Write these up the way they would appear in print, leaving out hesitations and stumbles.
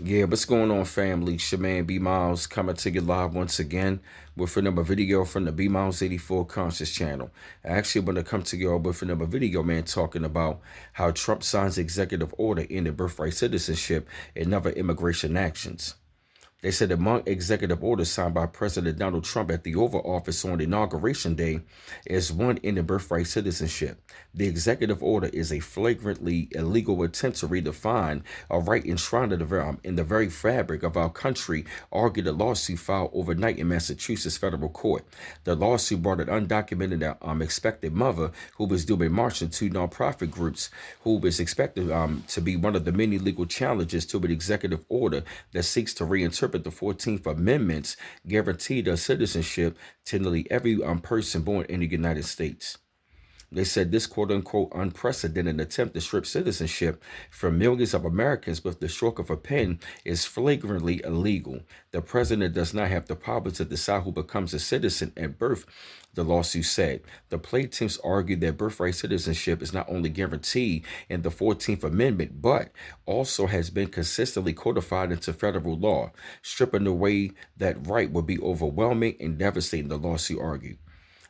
Yeah, what's going on, family? It's your man B Miles coming to you live once again with another video from the B Miles 84 Conscious channel. I actually want to come to you all with another video, man, talking about how Trump signs executive order ending birthright citizenship and other immigration actions. They said among executive orders signed by President Donald Trump at the Oval Office on Inauguration Day is one ending birthright citizenship. The executive order is a flagrantly illegal attempt to redefine a right enshrined in the very fabric of our country, argued a lawsuit filed overnight in Massachusetts federal court. The lawsuit brought an undocumented expected mother who was doing marching to nonprofit groups, who was expected to be one of the many legal challenges to an executive order that seeks to reinterpret the 14th Amendment's guaranteed citizenship to nearly every person born in the United States. They said this quote unquote unprecedented attempt to strip citizenship from millions of Americans with the stroke of a pen is flagrantly illegal. The president does not have the power to decide who becomes a citizen at birth, the lawsuit said. The plaintiffs argued that birthright citizenship is not only guaranteed in the 14th Amendment, but also has been consistently codified into federal law. Stripping away that right would be overwhelming and devastating, the lawsuit argued.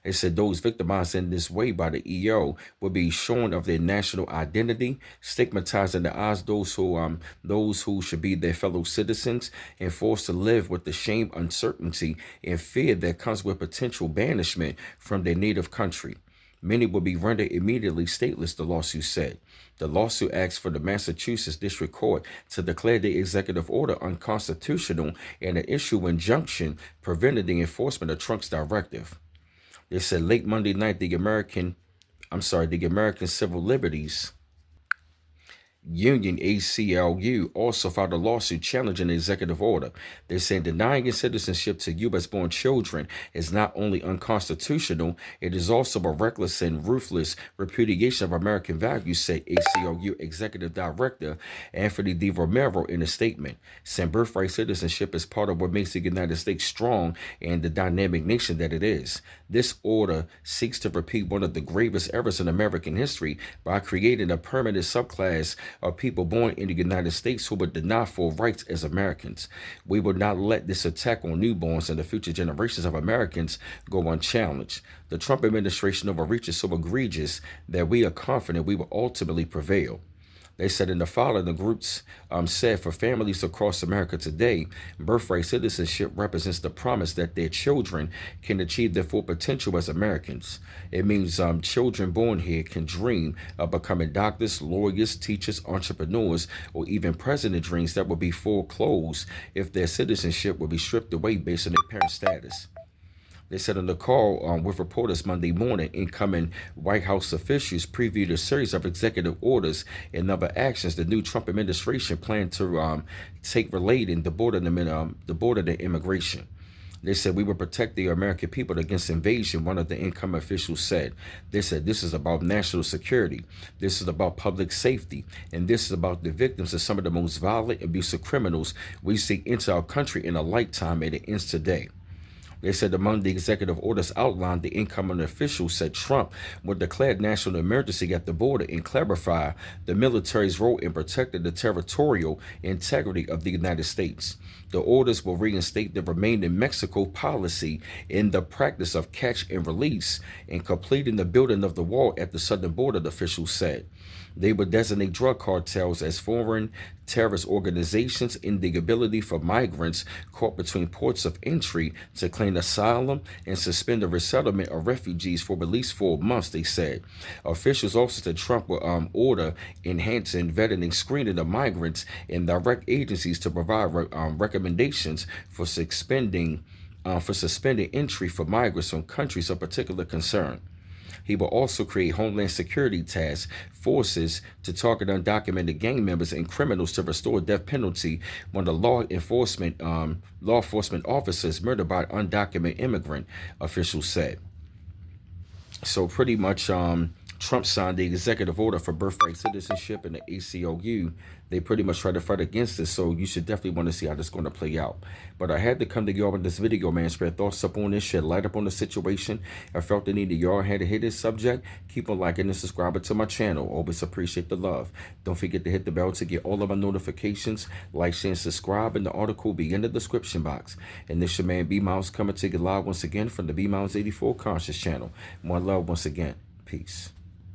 It said those victimized in this way by the EO will be shorn of their national identity, stigmatized in the eyes of those who should be their fellow citizens, and forced to live with the shame, uncertainty, and fear that comes with potential banishment from their native country. Many will be rendered immediately stateless, the lawsuit said. The lawsuit asked for the Massachusetts District Court to declare the executive order unconstitutional and to issue an injunction preventing the enforcement of Trump's directive. They said late Monday night, the American Civil Liberties Union, ACLU, also filed a lawsuit challenging the executive order. They're saying denying citizenship to U.S.-born children is not only unconstitutional, it is also a reckless and ruthless repudiation of American values, said ACLU Executive Director Anthony D. Romero in a statement, saying birthright citizenship is part of what makes the United States strong and the dynamic nation that it is. This order seeks to repeat one of the gravest errors in American history by creating a permanent subclass of people born in the United States who were denied full rights as Americans. We will not let this attack on newborns and the future generations of Americans go unchallenged. The Trump administration overreach is so egregious that we are confident we will ultimately prevail. They said in the filing, the groups said for families across America today, birthright citizenship represents the promise that their children can achieve their full potential as Americans. It means children born here can dream of becoming doctors, lawyers, teachers, entrepreneurs, or even president dreams that would be foreclosed if their citizenship would be stripped away based on their parent status. They said in the call with reporters Monday morning, incoming White House officials previewed a series of executive orders and other actions the new Trump administration planned to take relating the border to immigration. They said we will protect the American people against invasion, one of the incoming officials said. They said this is about national security, this is about public safety, and this is about the victims of some of the most violent, abusive criminals we see enter our country in a lifetime, and it ends today. They said among the executive orders outlined, the incoming officials said Trump would declare national emergency at the border and clarify the military's role in protecting the territorial integrity of the United States. The orders will reinstate the Remain in Mexico policy in the practice of catch and release and completing the building of the wall at the southern border, the officials said. They would designate drug cartels as foreign terrorist organizations in the ability for migrants caught between ports of entry to claim asylum and suspend the resettlement of refugees for at least 4 months, they said. Officials also said Trump will order enhancing vetting and screening of migrants and direct agencies to provide recommendations for suspending entry for migrants from countries of particular concern. He will also create Homeland Security task forces to target undocumented gang members and criminals to restore death penalty when the law enforcement officers murdered by undocumented immigrant, officials said. So pretty much Trump signed the executive order for birthright citizenship and the ACLU. They pretty much try to fight against this, so you should definitely want to see how this is going to play out. But I had to come to y'all with this video, man, spread thoughts up on this, shed light up on the situation. I felt the need that y'all had to hit this subject. Keep on liking and subscribing to my channel. Always appreciate the love. Don't forget to hit the bell to get all of my notifications. Like, share, and subscribe, and the article will be in the description box. And this your man B Miles coming to you live once again from the B Miles 84 Conscious channel. More love once again. Peace.